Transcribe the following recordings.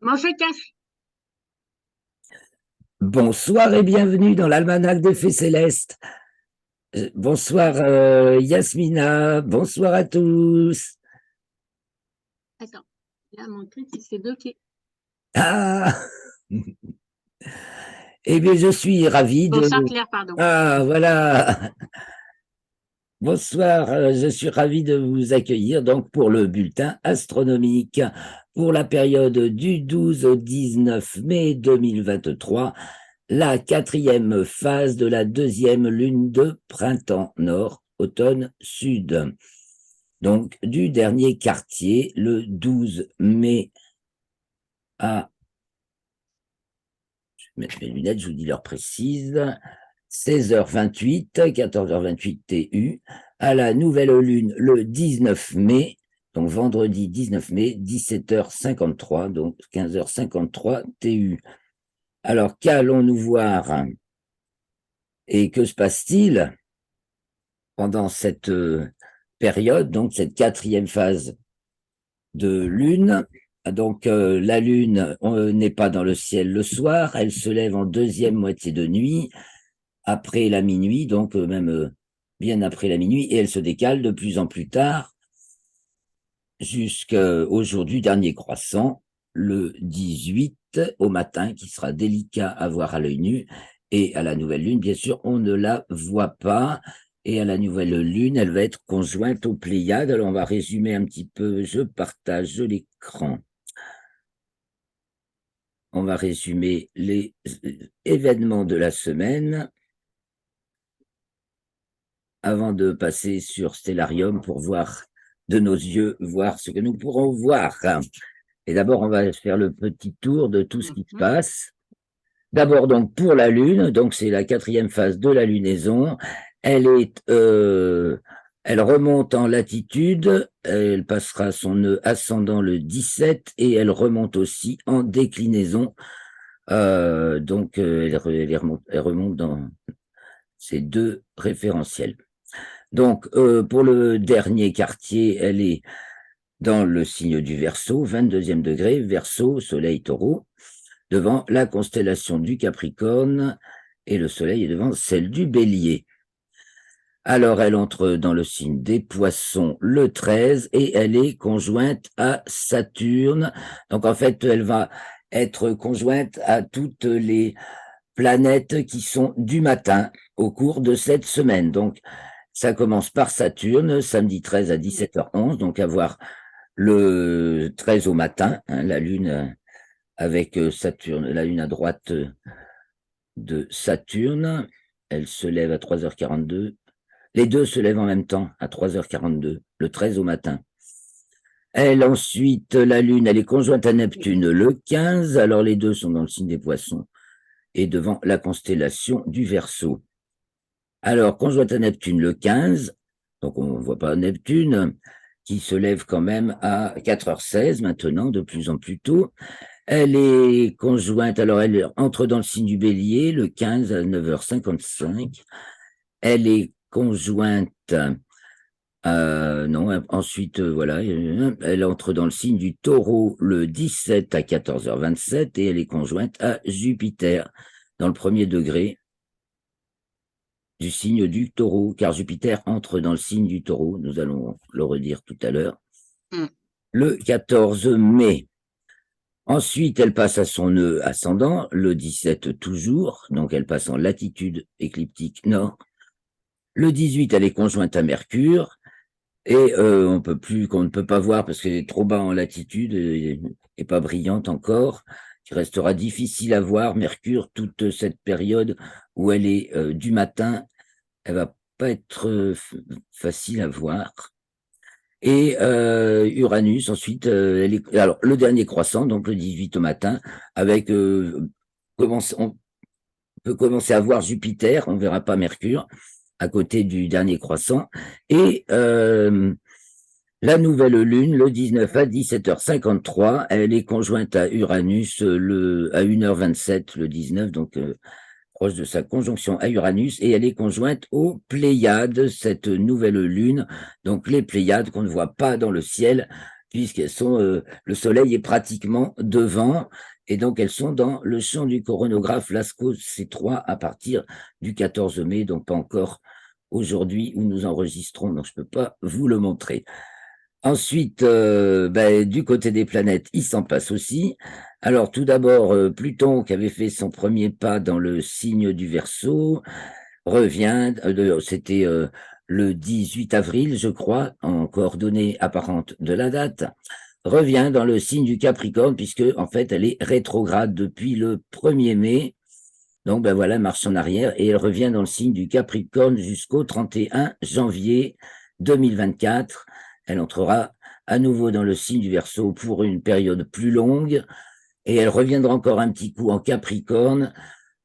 Manger café. Bonsoir et bienvenue dans l'Almanach des Fées Célestes. Bonsoir Yasmina, bonsoir à tous. Attends, là, mon truc, il s'est bloqué. Ah, eh bien je suis ravi de... Bonsoir Claire, pardon. Ah, voilà. Bonsoir, je suis ravi de vous accueillir donc pour le bulletin astronomique pour la période du 12 au 19 mai 2023, la quatrième phase de la deuxième lune de printemps nord, automne sud. Donc, du dernier quartier, le 12 mai à, je vais mettre mes lunettes, je vous dis l'heure précise, 16h28, 14h28 TU, à la nouvelle lune le 19 mai, donc vendredi 19 mai, 17h53, donc 15h53 TU. Alors, qu'allons-nous voir et que se passe-t-il pendant cette période, donc cette quatrième phase de lune? Donc, la lune n'est pas dans le ciel le soir, elle se lève en deuxième moitié de nuit, après la minuit, donc même bien après la minuit, et elle se décale de plus en plus tard jusqu'au jour du dernier croissant, le 18 au matin, qui sera délicat à voir à l'œil nu, et à la nouvelle lune, bien sûr, on ne la voit pas, et à la nouvelle lune, elle va être conjointe aux Pléiades. Alors, on va résumer un petit peu, je partage l'écran. On va résumer les événements de la semaine avant de passer sur Stellarium pour voir de nos yeux, voir ce que nous pourrons voir. Et d'abord, on va faire le petit tour de tout ce qui se Mhm. passe. D'abord, donc, pour la Lune, donc c'est la quatrième phase de la lunaison. Elle remonte en latitude, elle passera son nœud ascendant le 17 et elle remonte aussi en déclinaison. Donc, elle remonte dans ces deux référentiels. Donc, pour le dernier quartier, elle est dans le signe du Verseau, 22e degré, Verseau, Soleil, Taureau, devant la constellation du Capricorne, et le Soleil est devant celle du Bélier. Alors, elle entre dans le signe des Poissons le 13 et elle est conjointe à Saturne. Donc, en fait, elle va être conjointe à toutes les planètes qui sont du matin au cours de cette semaine. Donc, ça commence par Saturne, samedi 13 à 17h11, donc à voir le 13 au matin, hein, la Lune avec Saturne, la Lune à droite de Saturne, elle se lève à 3h42. Les deux se lèvent en même temps à 3h42, le 13 au matin. Elle, ensuite, la Lune, elle est conjointe à Neptune le 15, alors les deux sont dans le signe des Poissons et devant la constellation du Verseau. Alors, conjointe à Neptune le 15, donc on ne voit pas Neptune, qui se lève quand même à 4h16 maintenant, de plus en plus tôt. Elle est conjointe, alors elle entre dans le signe du Bélier le 15 à 9h55. Elle est conjointe, non, ensuite, voilà, elle entre dans le signe du Taureau le 17 à 14h27 et elle est conjointe à Jupiter dans le premier degré du signe du Taureau, car Jupiter entre dans le signe du Taureau, nous allons le redire tout à l'heure, Mm. le 14 mai. Ensuite, elle passe à son nœud ascendant, le 17 toujours, donc elle passe en latitude écliptique nord. Le 18, elle est conjointe à Mercure, et qu'on ne peut pas voir parce qu'elle est trop bas en latitude et pas brillante encore, qui restera difficile à voir. Mercure, toute cette période où elle est du matin, elle va pas être facile à voir. Et Uranus, ensuite, alors le dernier croissant, donc le 18 au matin, avec on peut commencer à voir Jupiter, on verra pas Mercure, à côté du dernier croissant, et la nouvelle lune, le 19 à 17h53, elle est conjointe à Uranus à 1h27, le 19, donc proche de sa conjonction à Uranus, et elle est conjointe aux Pléiades, cette nouvelle lune, donc les Pléiades qu'on ne voit pas dans le ciel, puisqu'elles sont, le soleil est pratiquement devant, et donc elles sont dans le champ du coronagraphe Lascaux C3 à partir du 14 mai, donc pas encore aujourd'hui où nous enregistrons, donc je ne peux pas vous le montrer. Ensuite, du côté des planètes, il s'en passe aussi. Alors tout d'abord, Pluton, qui avait fait son premier pas dans le signe du Verseau, revient, c'était le 18 avril, je crois, en coordonnées apparentes de la date, revient dans le signe du Capricorne, puisque en fait, elle est rétrograde depuis le 1er mai. Donc, ben voilà, elle marche en arrière et elle revient dans le signe du Capricorne jusqu'au 31 janvier 2024. Elle entrera à nouveau dans le signe du Verseau pour une période plus longue et elle reviendra encore un petit coup en Capricorne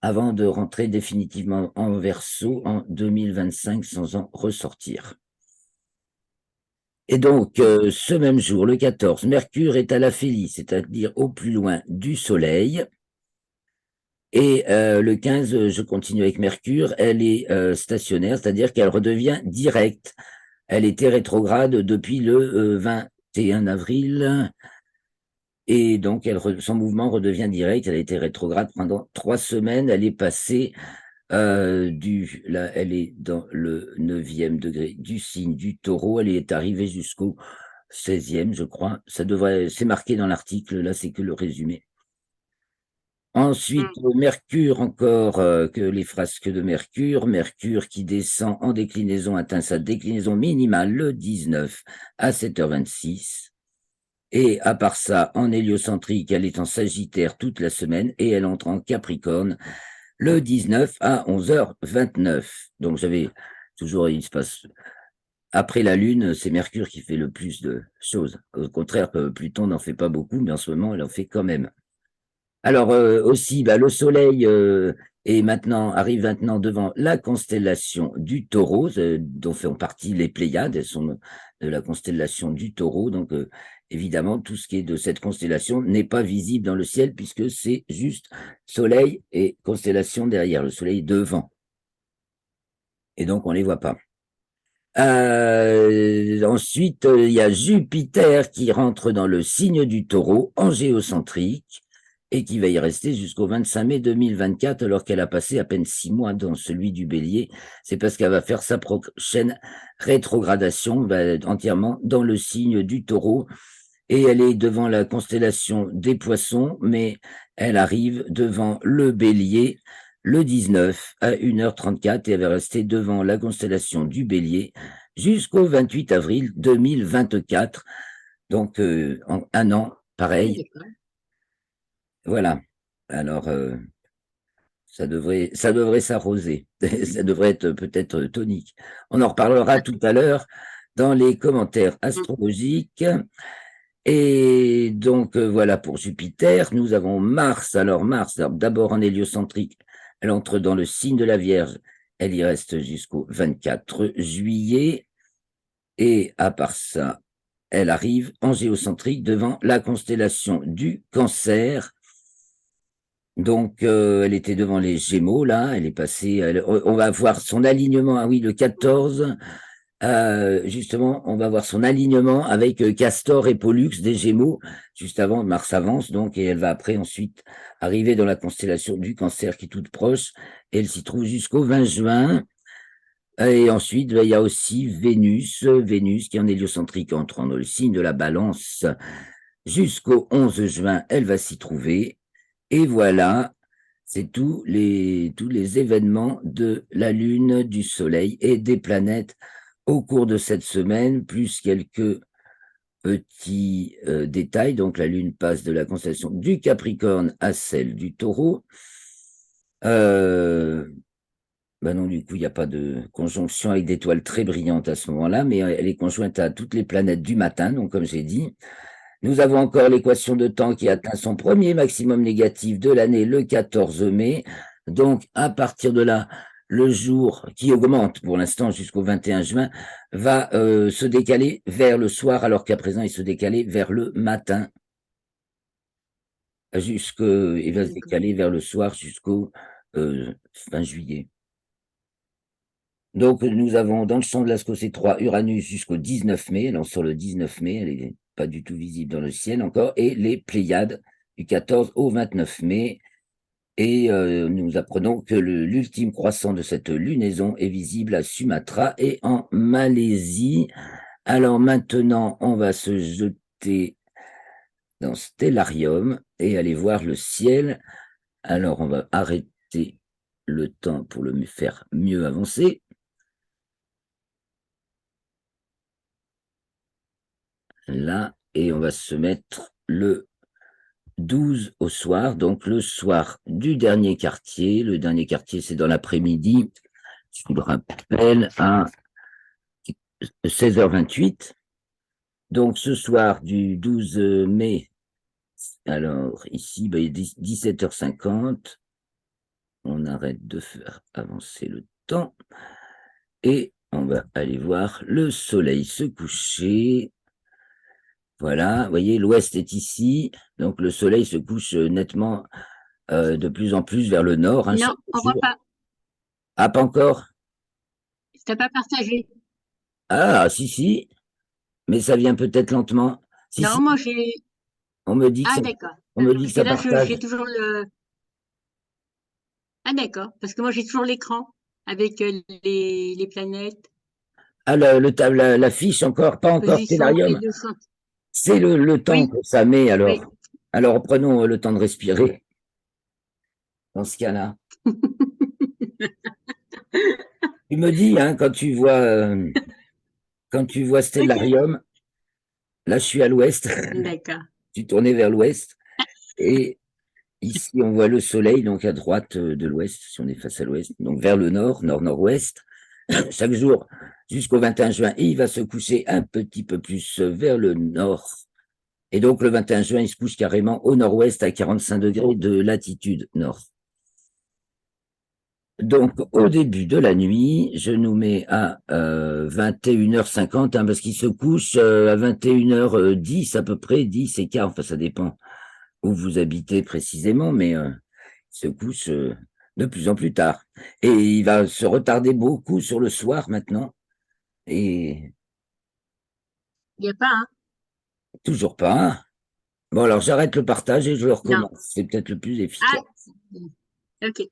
avant de rentrer définitivement en Verseau en 2025 sans en ressortir. Et donc, ce même jour, le 14, Mercure est à l'aphélie, c'est-à-dire au plus loin du Soleil. Et le 15, je continue avec Mercure, elle est stationnaire, c'est-à-dire qu'elle redevient directe. Elle était rétrograde depuis le 21 avril, et donc son mouvement redevient direct. Elle a été rétrograde pendant 3 semaines. Elle est passée elle est dans le 9e degré du signe du Taureau. Elle est arrivée jusqu'au 16e, je crois. C'est marqué dans l'article, là c'est que le résumé. Ensuite, Mercure encore, que les frasques de Mercure. Mercure qui descend en déclinaison, atteint sa déclinaison minimale le 19 à 7h26. Et à part ça, en héliocentrique, elle est en Sagittaire toute la semaine et elle entre en Capricorne le 19 à 11h29. Donc il se passe, après la Lune, c'est Mercure qui fait le plus de choses. Au contraire, Pluton n'en fait pas beaucoup, mais en ce moment, elle en fait quand même. Alors aussi, le Soleil arrive maintenant devant la constellation du Taureau, dont font partie les Pléiades, elles sont de la constellation du Taureau. Donc évidemment, tout ce qui est de cette constellation n'est pas visible dans le ciel puisque c'est juste Soleil et constellation derrière, le Soleil devant. Et donc on ne les voit pas. Ensuite, il y a Jupiter qui rentre dans le signe du Taureau en géocentrique et qui va y rester jusqu'au 25 mai 2024 alors qu'elle a passé à peine 6 mois dans celui du Bélier. C'est parce qu'elle va faire sa prochaine rétrogradation entièrement dans le signe du Taureau et elle est devant la constellation des Poissons, mais elle arrive devant le Bélier le 19 à 1h34 et elle va rester devant la constellation du Bélier jusqu'au 28 avril 2024. Donc, en un an, pareil. Voilà. Alors, ça devrait s'arroser. Ça devrait être peut-être tonique. On en reparlera tout à l'heure dans les commentaires astrologiques. Et donc, voilà pour Jupiter. Nous avons Mars. Alors, d'abord en héliocentrique, elle entre dans le signe de la Vierge. Elle y reste jusqu'au 24 juillet. Et à part ça, elle arrive en géocentrique devant la constellation du Cancer. Donc, elle était devant les Gémeaux, là. Elle est passée. On va voir son alignement. Ah oui, le 14. Justement, on va voir son alignement avec Castor et Pollux des Gémeaux, juste avant Mars avance, donc, et elle va après ensuite arriver dans la constellation du Cancer qui est toute proche, et elle s'y trouve jusqu'au 20 juin. Et ensuite, il y a aussi Vénus qui est en héliocentrique entrant dans le signe de la Balance jusqu'au 11 juin, elle va s'y trouver. Et voilà, c'est tous les événements de la Lune, du Soleil et des planètes au cours de cette semaine, plus quelques petits détails. Donc la Lune passe de la constellation du Capricorne à celle du Taureau. Non, du coup, il n'y a pas de conjonction avec d'étoiles très brillantes à ce moment-là, mais elle est conjointe à toutes les planètes du matin, donc comme j'ai dit. Nous avons encore l'équation de temps qui atteint son premier maximum négatif de l'année le 14 mai. Donc, à partir de là, le jour qui augmente pour l'instant jusqu'au 21 juin va se décaler vers le soir, alors qu'à présent, il se décalait vers le matin. Il va se décaler vers le soir jusqu'au fin juillet. Donc, nous avons dans le champ de Lascaux C3 Uranus jusqu'au 19 mai. Alors, sur le 19 mai, elle est pas du tout visible dans le ciel encore, et les Pléiades du 14 au 29 mai. Et nous apprenons que l'ultime croissant de cette lunaison est visible à Sumatra et en Malaisie. Alors maintenant, on va se jeter dans Stellarium et aller voir le ciel. Alors, on va arrêter le temps pour le faire mieux avancer. Là, et on va se mettre le 12 au soir, donc le soir du dernier quartier. Le dernier quartier, c'est dans l'après-midi, je vous le rappelle, à 16h28. Donc, ce soir du 12 mai, alors ici, il est 17h50. On arrête de faire avancer le temps et on va aller voir le soleil se coucher. Voilà, vous voyez, l'ouest est ici, donc le soleil se couche nettement de plus en plus vers le nord. Hein, Non, on voit pas. Ah, pas encore? T'as pas partagé. Ah, si, mais ça vient peut-être lentement. Si, Non, si, moi j'ai. on me dit que Ah, ça, d'accord. on me dit que Parce que ça là, partage. j'ai toujours le. Ah, d'accord. Parce que moi, j'ai toujours l'écran avec les planètes, Ah, l'affiche encore, pas encore position et Stellarium. dessous. C'est le temps Oui, que ça met alors. oui. Alors prenons le temps de respirer dans ce cas-là. Tu me dis, hein, quand tu vois Ok. Stellarium, là je suis à l'ouest, D'accord. tu tournais vers l'ouest, et ici on voit le soleil, donc à droite de l'ouest, si on est face à l'ouest, donc vers le nord, nord-nord-ouest. Chaque jour, jusqu'au 21 juin, il va se coucher un petit peu plus vers le nord. Et donc le 21 juin, il se couche carrément au nord-ouest à 45 degrés de latitude nord. Donc, au début de la nuit, je nous mets à 21h50, hein, parce qu'il se couche à 21h10 à peu près, 10 et quart, enfin ça dépend où vous habitez précisément, mais il se couche de plus en plus tard. Et il va se retarder beaucoup sur le soir maintenant, et Il n'y a pas, hein? toujours pas. Hein. Bon, alors j'arrête le partage et je le Non. recommence. C'est peut-être le plus efficace. Ah, ok.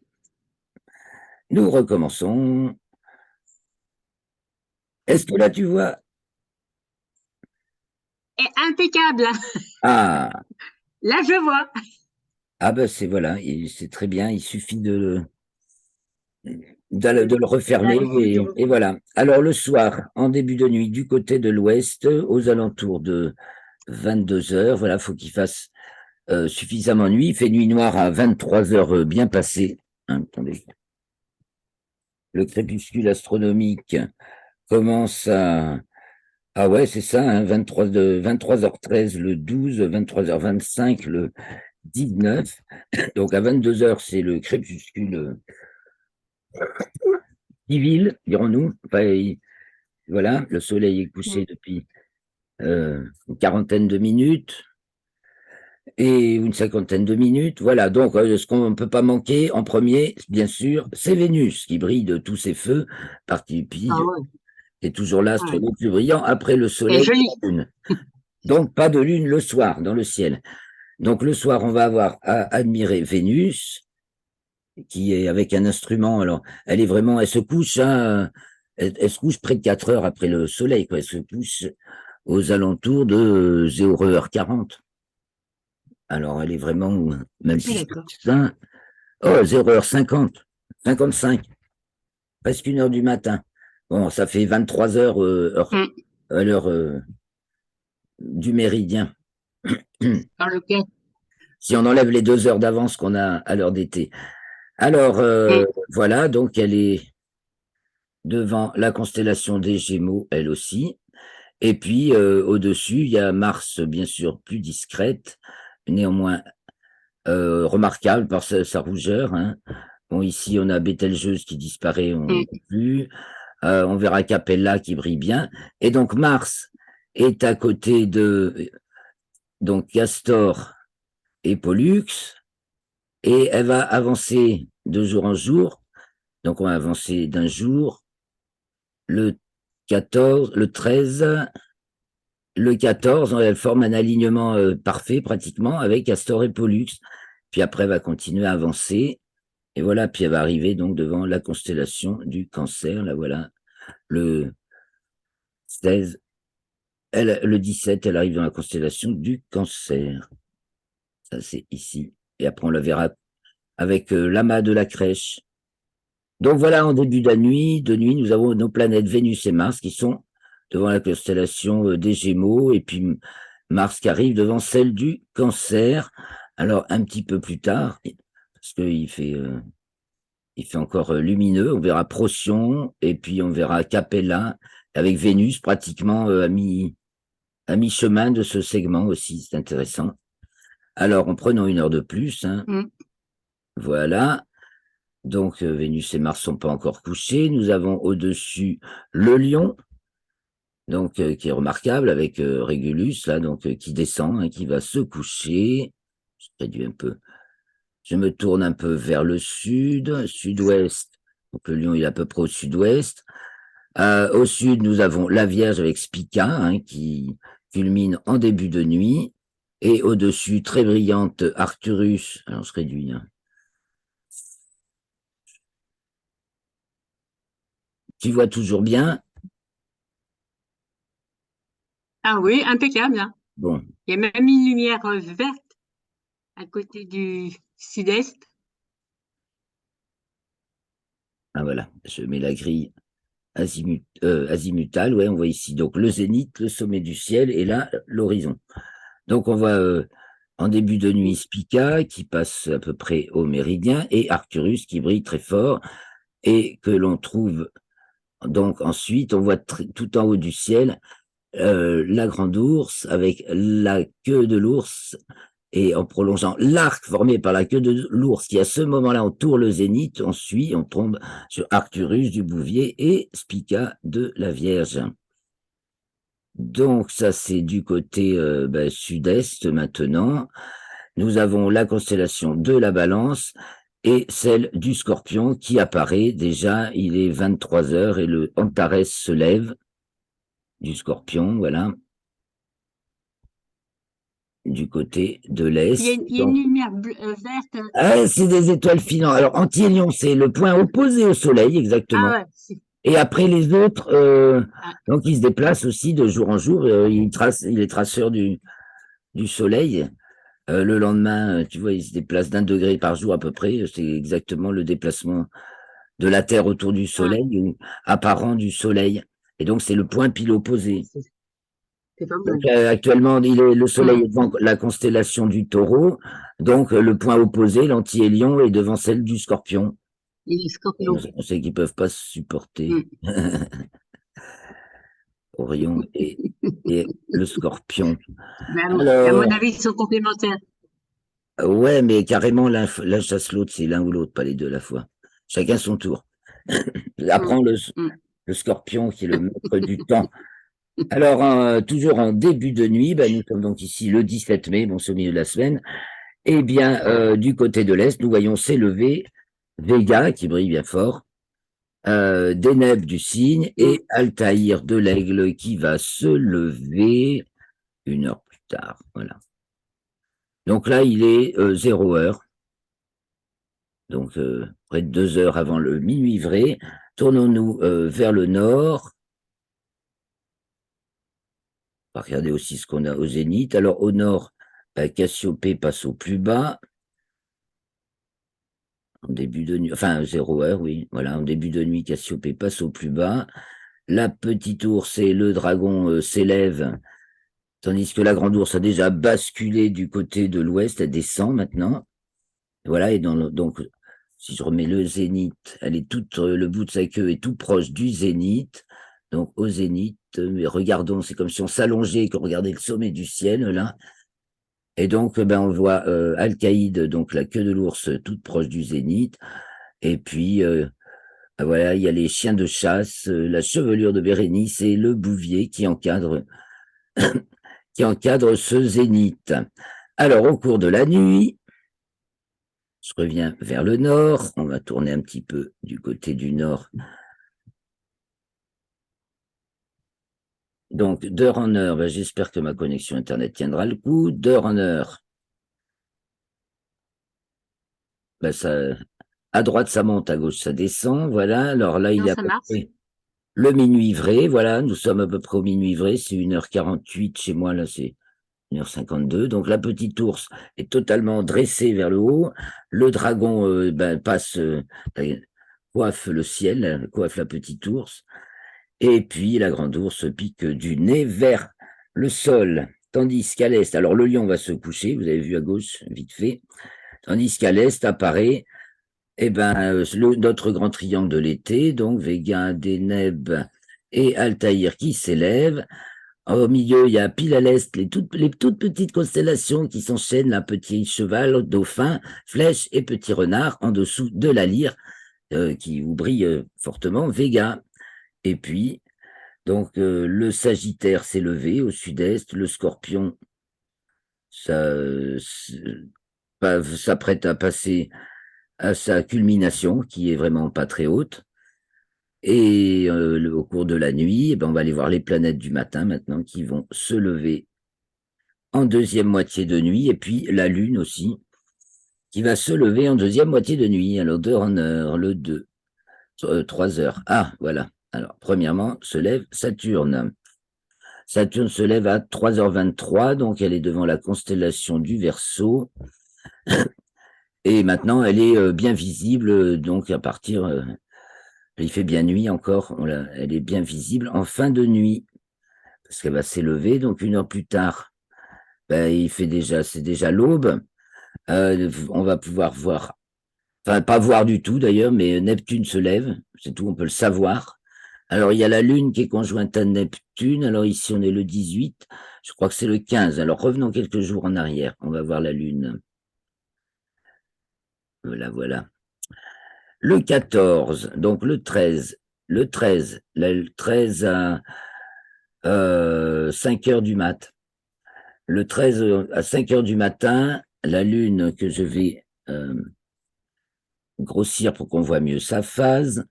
Nous recommençons. Est-ce que là tu vois? Et impeccable. Ah, Là, je vois. ah ben c'est voilà, c'est très bien, il suffit de le refermer Là, il suffit de et voilà. Alors le soir, en début de nuit, du côté de l'ouest, aux alentours de 22 heures, voilà, faut qu'il fasse suffisamment nuit. Il fait nuit noire à 23 heures bien passées. Hein, attendez. Le crépuscule astronomique commence à... Ah ouais, c'est ça, hein, 23h13 le 12, 23h25 le 19. Donc à 22 heures, c'est le crépuscule civil, dirons-nous. Enfin, voilà, le soleil est Mm. couché depuis une quarantaine de minutes et une cinquantaine de minutes. Voilà, donc ce qu'on ne peut pas manquer en premier, bien sûr, c'est Vénus qui brille de tous ses feux, partie Ah puis ouais, est toujours l'astre ouais. le plus brillant après le C'est soleil et joli. la lune. Donc pas de lune le soir dans le ciel. Donc le soir, on va avoir à admirer Vénus, qui est avec un instrument. Alors, elle est vraiment, elle se couche, hein, elle se couche près de 4 heures après le soleil, quoi. Elle se couche aux alentours de 0h40. Alors, elle est vraiment, même Oui, si d'accord. c'est ça, oh, 0h50, 55, presque 1 heure du matin. Bon, ça fait 23 heures, Mm. à l'heure du méridien. Par lequel? Si on enlève les 2 heures d'avance qu'on a à l'heure d'été. Alors, Mm. voilà, donc elle est devant la constellation des Gémeaux, elle aussi. Et puis, au-dessus, il y a Mars, bien sûr, plus discrète, néanmoins remarquable par sa rougeur. Hein. Bon, ici, on a Bételgeuse qui disparaît, on ne Mm. voit plus. On verra Capella qui brille bien. Et donc, Mars est à côté de donc Castor et Pollux, et elle va avancer de jour en jour. Donc, on va avancer d'un jour, le 14, le 13, le 14, elle forme un alignement parfait pratiquement avec Castor et Pollux. Puis après, elle va continuer à avancer. Et voilà, puis elle va arriver donc devant la constellation du Cancer. Là, voilà, le 16. Le 17, elle arrive dans la constellation du Cancer. Ça, c'est ici. Et après, on la verra avec l'amas de la crèche. Donc voilà, en début de nuit, nous avons nos planètes Vénus et Mars qui sont devant la constellation des Gémeaux, et puis Mars qui arrive devant celle du Cancer. Alors un petit peu plus tard, parce il fait encore lumineux, on verra Procyon, et puis on verra Capella, avec Vénus pratiquement à mi-chemin de ce segment aussi, c'est intéressant. Alors en prenant une heure de plus, hein, voilà. Donc, Vénus et Mars sont pas encore couchés. Nous avons au-dessus le Lion, donc qui est remarquable avec Régulus là, donc qui descend, hein, qui va se coucher. Je réduis un peu. Je me tourne un peu vers le sud, sud-ouest. Donc le Lion il est à peu près au sud-ouest. Au sud, nous avons la Vierge avec Spica, hein, qui culmine en début de nuit. Et au-dessus, très brillante Arcturus. Alors je réduis, hein. Tu vois toujours bien? Ah oui, impeccable, hein. Bon, Il y a même une lumière verte à côté du sud-est. ah voilà, je mets la grille azimutale, ouais, on voit ici donc le zénith, le sommet du ciel, et là, l'horizon. Donc on voit en début de nuit Spica, qui passe à peu près au méridien, et Arcturus, qui brille très fort, et que l'on trouve, donc ensuite, on voit tout en haut du ciel, la grande ours, avec la queue de l'ours, et en prolongeant l'arc formé par la queue de l'ours, qui à ce moment-là entoure le zénith, on suit, on tombe sur Arcturus du Bouvier et Spica de la Vierge. Donc ça, c'est du côté sud-est maintenant. Nous avons la constellation de la Balance et celle du Scorpion qui apparaît déjà. Il est 23 heures et le Antares se lève du Scorpion, voilà, du côté de l'Est. Il y a une lumière verte. Ah, c'est des étoiles filantes. Alors, Anti-Hélion, c'est le point opposé au Soleil, Ah exactement. ouais, Et après, les autres, ah, donc, ils se déplacent aussi de jour en jour. Il est traceur du Soleil. Le lendemain, tu vois, il se déplace d'1 degré par jour à peu près. C'est exactement le déplacement de la Terre autour du ah, Soleil, ou apparent du Soleil. Et donc, c'est le point pile opposé. c'est c'est pas Donc, mal. actuellement, le Soleil Mm. est devant la constellation du Taureau. Donc, le point opposé, l'anti-Hélion, est devant celle du Scorpion. Et les Et scorpions. on sait qu'ils peuvent pas se supporter. Mm. Orion et le Scorpion. Mais à mon Alors, avis, ils sont complémentaires. ouais, mais carrément, l'un chasse l'autre, c'est l'un ou l'autre, pas les deux à la fois. Chacun son tour. Mm. Apprends Mm. le Scorpion qui est le maître du temps. Alors, toujours en début de nuit, ben, nous sommes donc ici le 17 mai, bon, c'est au milieu de la semaine. Eh bien, du côté de l'Est, nous voyons s'élever Vega, qui brille bien fort, Deneb du Cygne Mm. et Altaïr de l'Aigle, qui va se lever 1 heure plus tard. Voilà. Donc là, il est 0 heure, donc près de 2 heures avant le minuit vrai. Tournons-nous vers le nord. On va regarder aussi ce qu'on a au zénith. Alors au nord, Cassiopée passe au plus bas. En début de nuit, enfin 0 heure, oui, voilà, en début de nuit, Cassiopée passe au plus bas. La petite ours et le dragon s'élèvent, tandis que la grande ours a déjà basculé du côté de l'ouest, elle descend maintenant. Voilà, et donc, si je remets le zénith, elle est toute, le bout de sa queue est tout proche du zénith. Donc au zénith, mais regardons, c'est comme si on s'allongeait et qu'on regardait le sommet du ciel, là. Et donc, ben, on voit Alcaïde, donc la queue de l'ours, toute proche du zénith. Et puis, voilà, il y a les chiens de chasse, la chevelure de Bérénice et le bouvier qui encadre ce zénith. Alors, au cours de la nuit, je reviens vers le nord. On va tourner un petit peu du côté du nord. Donc, d'heure en heure, ben, j'espère que ma connexion Internet tiendra le coup. D'heure en heure, ben, ça, à droite, ça monte, à gauche, ça descend. Voilà. Alors là, il Non, est à ça peu marche. près le minuit vrai. Voilà, nous sommes à peu près au minuit vrai. C'est 1h48 chez moi. Là, c'est 1h52. Donc, la petite ours est totalement dressée vers le haut. Le dragon ben, passe, coiffe le ciel, coiffe la petite ours. Et puis, la grande ours pique du nez vers le sol. Tandis qu'à l'est, alors le lion va se coucher, vous avez vu à gauche, vite fait. Tandis qu'à l'est apparaît notre grand triangle de l'été, donc Vega, Deneb et Altaïr qui s'élèvent. Au milieu, il y a pile à l'est les toutes petites constellations qui s'enchaînent, là, petit cheval, dauphin, flèche et petit renard, en dessous de la lyre, qui vous brille fortement, Vega. Et puis, donc, le Sagittaire s'est levé au sud-est, le Scorpion s'apprête à passer à sa culmination, qui est vraiment pas très haute. Et au cours de la nuit, on va aller voir les planètes du matin maintenant qui vont se lever en deuxième moitié de nuit, et puis la Lune aussi, qui va se lever en deuxième moitié de nuit. Alors, d'heure en heure, le 2, 3 heures. Ah, voilà. Alors, premièrement, se lève Saturne. Saturne se lève à 3h23, donc elle est devant la constellation du Verseau. Et maintenant, elle est bien visible, donc à partir, il fait bien nuit encore, elle est bien visible en fin de nuit, parce qu'elle va s'élever, donc 1 heure plus tard, ben, c'est déjà l'aube. On va pouvoir voir, enfin pas voir du tout d'ailleurs, mais Neptune se lève, c'est tout, on peut le savoir. Alors il y a la Lune qui est conjointe à Neptune, alors ici on est le 18, je crois que c'est le 15, alors revenons quelques jours en arrière, on va voir la Lune. Voilà, voilà. Le 14, donc le 13 à 5 heures du mat. Le 13 à 5 heures du matin, la Lune que je vais grossir pour qu'on voit mieux sa phase.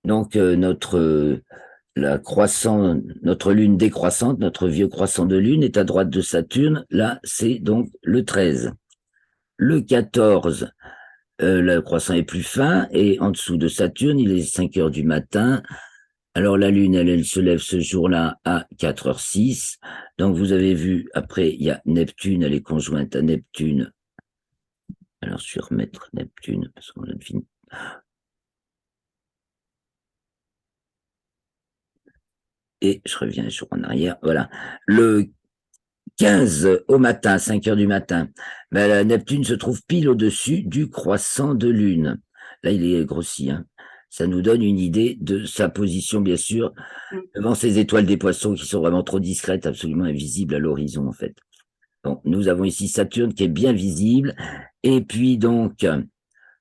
Donc notre lune décroissante, notre vieux croissant de lune est à droite de Saturne. Là, c'est donc le 13. Le 14, le croissant est plus fin et en dessous de Saturne, il est 5 heures du matin. Alors la lune, elle se lève ce jour-là à 4h06. Donc vous avez vu, après, il y a Neptune, elle est conjointe à Neptune. Alors je vais remettre Neptune parce qu'on a fini. Et je reviens un jour en arrière. Voilà. Le 15 au matin, 5 heures du matin, ben, la Neptune se trouve pile au-dessus du croissant de lune. Là, il est grossi. Hein. Ça nous donne une idée de sa position, bien sûr, Mm. devant ces étoiles des poissons qui sont vraiment trop discrètes, absolument invisibles à l'horizon, en fait. Bon, nous avons ici Saturne qui est bien visible. Et puis, donc,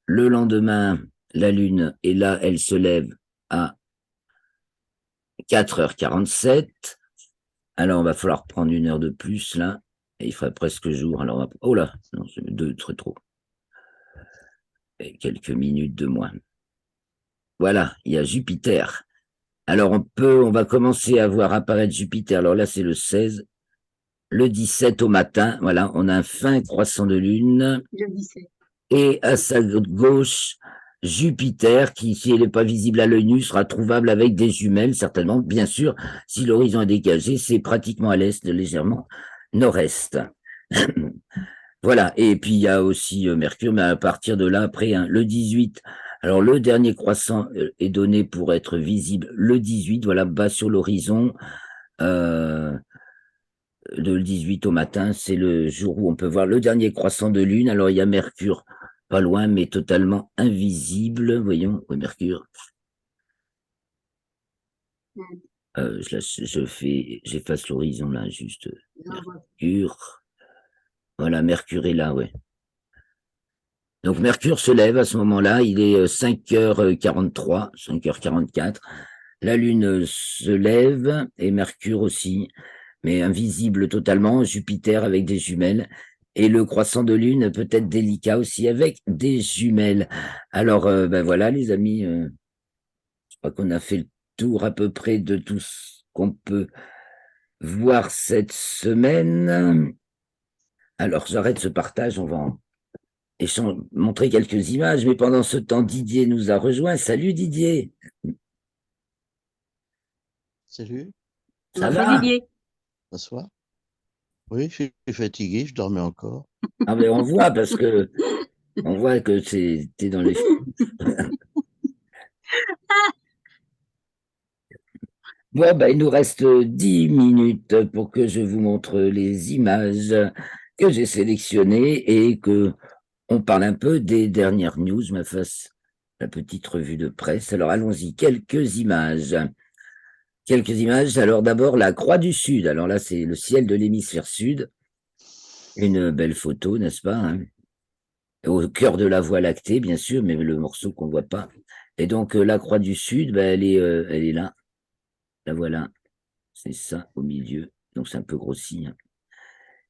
le lendemain, la Lune est là, elle se lève à 4h47. Alors, on va falloir prendre 1 heure de plus, là. Et il ferait presque jour. Alors, oh là, non, c'est 2, très trop. Et quelques minutes de moins. Voilà, il y a Jupiter. Alors, on va commencer à voir apparaître Jupiter. Alors là, c'est le 16. Le 17 au matin, voilà, on a un fin croissant de lune. Je disais. Et à sa gauche, Jupiter, qui, si elle n'est pas visible à l'œil nu, sera trouvable avec des jumelles, certainement. Bien sûr, si l'horizon est dégagé, c'est pratiquement à l'est, légèrement nord-est. Voilà. Et puis, il y a aussi Mercure, mais à partir de là, après, hein, le 18. Alors, le dernier croissant est donné pour être visible le 18, voilà, bas sur l'horizon. Euh, le 18 au matin, c'est le jour où on peut voir le dernier croissant de lune. Alors, il y a Mercure pas loin, mais totalement invisible. Voyons, oui, Mercure. Mm. J'efface l'horizon là, juste Non, voilà. Mercure. Voilà, Mercure est là, ouais. Donc Mercure se lève à ce moment-là, il est 5h43, 5h44. La Lune se lève et Mercure aussi, mais invisible totalement, Jupiter avec des jumelles. Et le croissant de Lune peut être délicat aussi avec des jumelles. Alors, ben voilà, les amis, crois qu'on a fait le tour à peu près de tout ce qu'on peut voir cette semaine. Alors, j'arrête ce partage, on va montrer quelques images, mais pendant ce temps, Didier nous a rejoint. Salut Didier, Salut, ça Bonjour va? Didier. bonsoir. Oui, je suis fatigué, je dormais encore. Ah ben on voit parce que on voit que t'es dans les. Bon, ben, il nous reste 10 minutes pour que je vous montre les images que j'ai sélectionnées et que on parle un peu des dernières news, me fasse la petite revue de presse. Alors allons-y, quelques images. Quelques images. Alors d'abord la Croix du Sud. Alors là, c'est le ciel de l'hémisphère sud. Une belle photo, n'est-ce pas, hein? Au cœur de la Voie lactée, bien sûr, mais le morceau qu'on ne voit pas. Et donc la Croix du Sud, ben, elle est là. La voilà. C'est ça, au milieu. Donc, c'est un peu grossi, hein.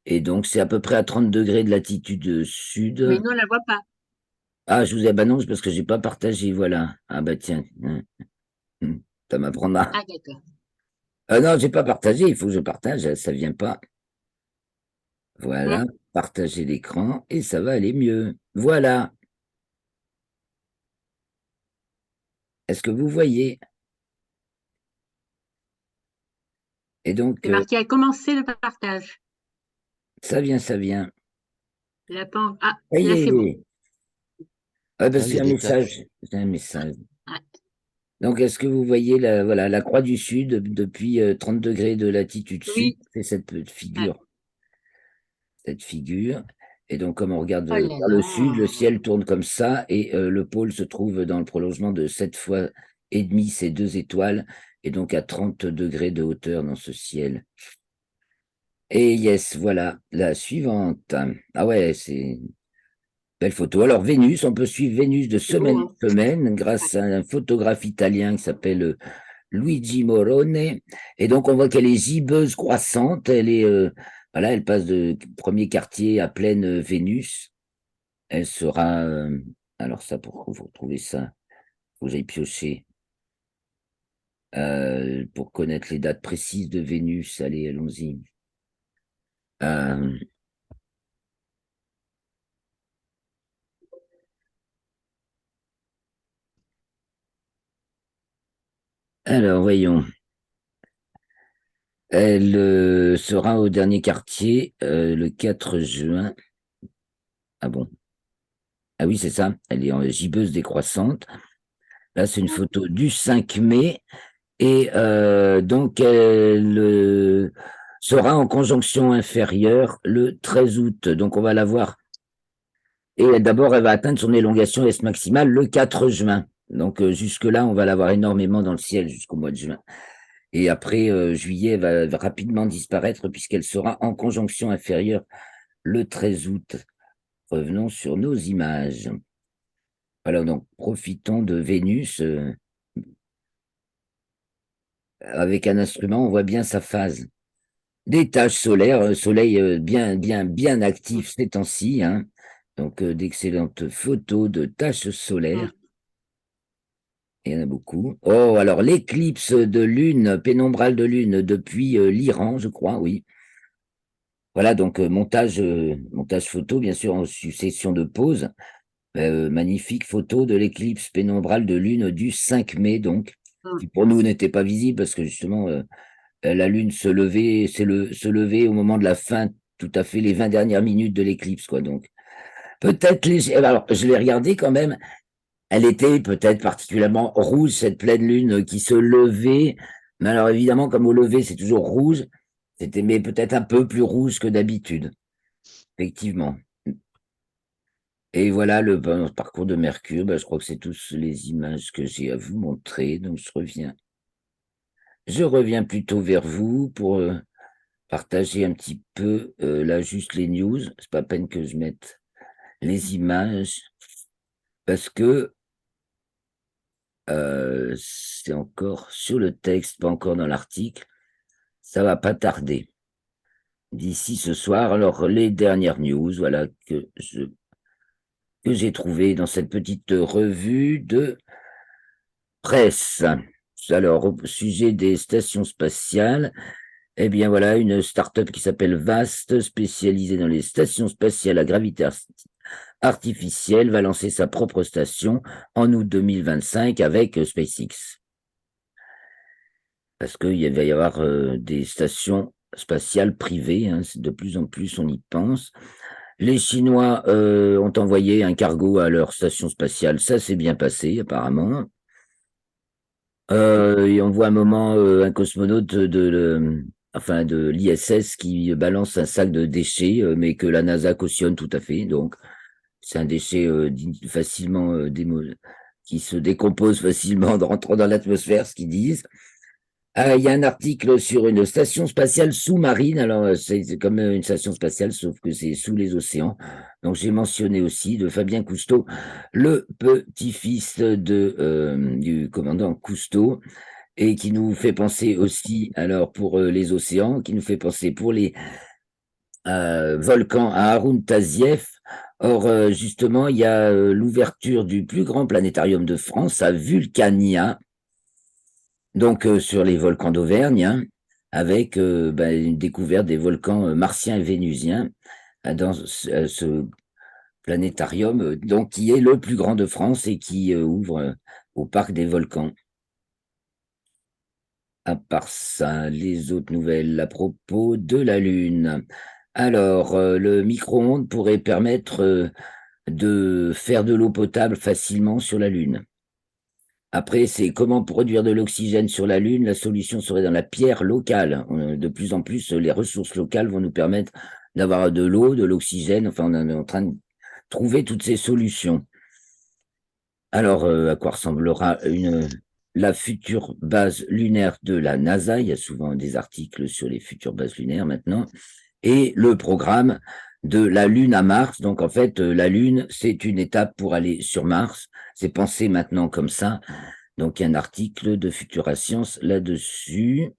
Et donc, c'est à peu près à 30 degrés de latitude Mais sud. nous, on la voit pas. Ah, je vous ai, bah non, c'est parce que j'ai pas partagé, voilà. Ah, bah tiens, ça m'apprendra. Ah, d'accord. Ah non, j'ai pas partagé, il faut que je partage, ça vient pas. Hum. Voilà, partager l'écran et ça va aller mieux. Voilà. Est-ce que vous voyez? Et donc, C'est marqué à commencer le partage. ça vient, ça vient. Ah, Ça y là, c'est bon. est. Ah, bah, Ah, il y a des taches. C'est un message. Ouais. Donc, est-ce que vous voyez voilà, la Croix du Sud depuis 30 degrés de latitude sud? Oui. C'est Ouais. cette figure. Et donc, comme on regarde Oh là vers le sud, le là. ciel tourne comme ça et le pôle se trouve dans le prolongement de 7 fois et demi ces deux étoiles et donc à 30 degrés de hauteur dans ce ciel. Et yes, voilà, la suivante. Ah ouais, c'est belle photo. Alors, Vénus, on peut suivre Vénus de C'est beau, semaine hein. en semaine grâce à un photographe italien qui s'appelle Luigi Morone. Et donc, on voit qu'elle est gibbeuse croissante. Voilà, elle passe de premier quartier à pleine Vénus. Elle sera, alors ça, pour vous retrouver ça, faut que j'aille piocher, pour connaître les dates précises de Vénus. Allez, allons-y. Euh, alors, voyons. Elle sera au dernier quartier le 4 juin. Ah bon? Ah oui, c'est ça. Elle est en gibbeuse décroissante. Là, c'est une photo du 5 mai. Et donc, elle sera en conjonction inférieure le 13 août. Donc, on va la voir. Et d'abord, elle va atteindre son élongation S maximale le 4 juin. Donc, jusque-là, on va la voir énormément dans le ciel jusqu'au mois de juin. Et après, juillet, elle va rapidement disparaître puisqu'elle sera en conjonction inférieure le 13 août. Revenons sur nos images. Voilà, donc profitons de Vénus. Avec un instrument, on voit bien sa phase. Des taches solaires, soleil bien actif ces temps-ci, hein. Donc, d'excellentes photos de taches solaires. Hum. Il y en a beaucoup. Oh, alors l'éclipse de lune, pénombrale de lune depuis l'Iran, je crois, oui. Voilà, donc montage photo, bien sûr, en succession de poses. Magnifique photo de l'éclipse pénombrale de lune du 5 mai, donc, Hum. qui pour nous n'était pas visible parce que justement, la lune se levait au moment de la fin, tout à fait les 20 dernières minutes de l'éclipse, quoi. Donc, peut-être alors, je l'ai regardé quand même. Elle était peut-être particulièrement rouge, cette pleine lune qui se levait. Mais alors, évidemment, comme au lever, c'est toujours rouge. C'était, mais peut-être un peu plus rouge que d'habitude. Effectivement. Et voilà le parcours de Mercure. Ben, je crois que c'est toutes les images que j'ai à vous montrer. Donc, je reviens plutôt vers vous pour partager un petit peu là juste les news. C'est pas la peine que je mette les images parce que c'est encore sur le texte, pas encore dans l'article. Ça va pas tarder. D'ici ce soir, alors les dernières news, voilà que j'ai trouvées dans cette petite revue de Presse. Alors, au sujet des stations spatiales, eh bien voilà, une start-up qui s'appelle VAST, spécialisée dans les stations spatiales à gravité artificielle, va lancer sa propre station en août 2025 avec SpaceX. Parce qu'il va y avoir des stations spatiales privées, hein, de plus en plus on y pense. Les Chinois ont envoyé un cargo à leur station spatiale, ça s'est bien passé apparemment. Et on voit un moment un cosmonaute de l'ISS qui balance un sac de déchets, mais que la NASA cautionne tout à fait. Donc, c'est un déchet facilement qui se décompose facilement en rentrant dans l'atmosphère, ce qu'ils disent. Il y a un article sur une station spatiale sous-marine. Alors, c'est comme une station spatiale, sauf que c'est sous les océans. Donc, j'ai mentionné aussi de Fabien Cousteau, le petit-fils du commandant Cousteau, et qui nous fait penser aussi, alors, pour les océans, qui nous fait penser pour les volcans à Haroun Tazieff. Or, justement, il y a l'ouverture du plus grand planétarium de France à Vulcania, donc sur les volcans d'Auvergne, hein, avec une découverte des volcans martiens et vénusiens dans ce planétarium, donc qui est le plus grand de France et qui ouvre au parc des volcans. À part ça, les autres nouvelles à propos de la Lune. Alors, le micro-ondes pourrait permettre de faire de l'eau potable facilement sur la Lune. Après, c'est comment produire de l'oxygène sur la Lune. La solution serait dans la pierre locale. De plus en plus, les ressources locales vont nous permettre d'avoir de l'eau, de l'oxygène. Enfin, on est en train de trouver toutes ces solutions. Alors, à quoi ressemblera la future base lunaire de la NASA? Il y a souvent des articles sur les futures bases lunaires maintenant. Et le programme de la Lune à Mars. Donc, en fait, la Lune, c'est une étape pour aller sur Mars. C'est pensé maintenant comme ça. Donc, il y a un article de Futura Science là-dessus.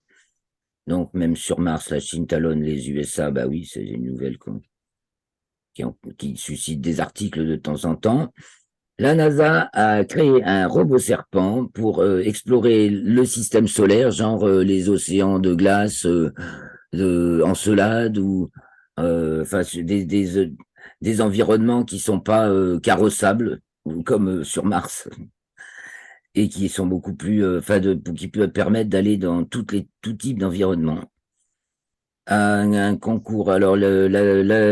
Donc, même sur Mars, la Chine talonne les USA. Bah oui, c'est une nouvelle qui suscite des articles de temps en temps. La NASA a créé un robot serpent pour explorer le système solaire, genre les océans de glace, encelades ou enfin des environnements qui sont pas carrossables comme sur Mars et qui sont beaucoup plus qui peuvent permettre d'aller dans tout type d'environnement. Un concours. Alors, l'ESA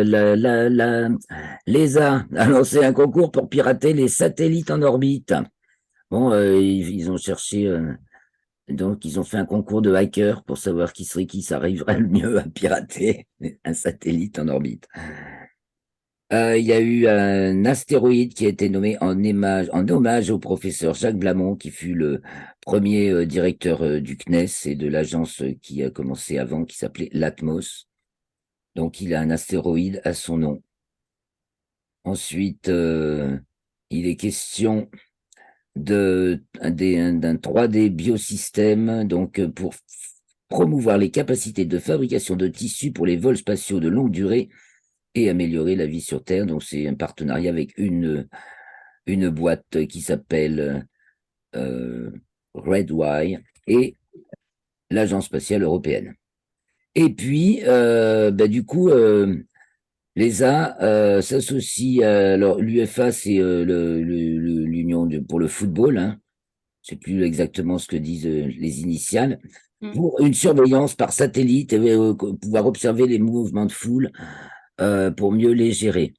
a lancé un concours pour pirater les satellites en orbite. Bon, ils ont cherché, donc ils ont fait un concours de hackers pour savoir qui s'arriverait le mieux à pirater un satellite en orbite. Il y a eu un astéroïde qui a été nommé en hommage au professeur Jacques Blamont, qui fut le premier directeur du CNES et de l'agence qui a commencé avant, qui s'appelait l'Atmos. Donc, il a un astéroïde à son nom. Ensuite, il est question d'un 3D biosystème, donc pour promouvoir les capacités de fabrication de tissus pour les vols spatiaux de longue durée et améliorer la vie sur Terre. Donc, c'est un partenariat avec une boîte qui s'appelle Redwire et l'Agence spatiale européenne. Et puis, du coup, l'ESA s'associe, alors l'UEFA, c'est l'Union pour le football, hein, je ne sais plus exactement ce que disent les initiales, pour une surveillance par satellite et pouvoir observer les mouvements de foule pour mieux les gérer.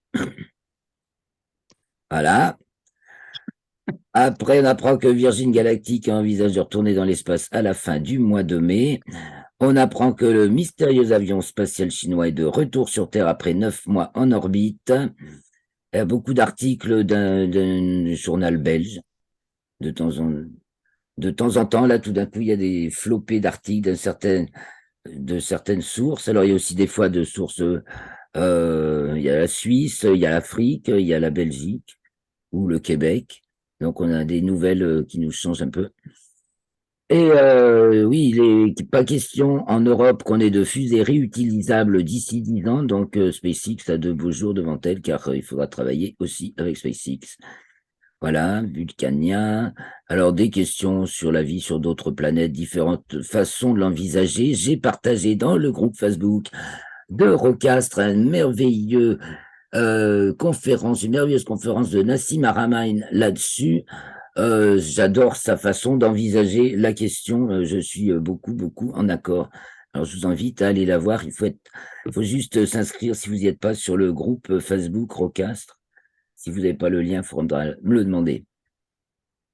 Voilà. Après, on apprend que Virgin Galactic envisage de retourner dans l'espace à la fin du mois de mai. On apprend que le mystérieux avion spatial chinois est de retour sur Terre après 9 mois en orbite. Il y a beaucoup d'articles d'un journal belge. De temps en temps, là, tout d'un coup, il y a des flopées d'articles de certaines sources. Alors, il y a aussi des fois de sources, il y a la Suisse, il y a l'Afrique, il y a la Belgique ou le Québec. Donc, on a des nouvelles qui nous changent un peu. Et oui, il n'est pas question en Europe qu'on ait de fusées réutilisables d'ici 10 ans. Donc, SpaceX a de beaux jours devant elle, car il faudra travailler aussi avec SpaceX Voilà, vulcanien. Alors, des questions sur la vie sur d'autres planètes, différentes façons de l'envisager. J'ai partagé dans le groupe Facebook de Rocastre un merveilleux une merveilleuse conférence de Nassim Haramein là-dessus. J'adore sa façon d'envisager la question. Je suis beaucoup en accord. Alors, je vous invite à aller la voir. Il faut juste s'inscrire si vous n'y êtes pas sur le groupe Facebook Rocastre. Si vous n'avez pas le lien, il faudra me le demander.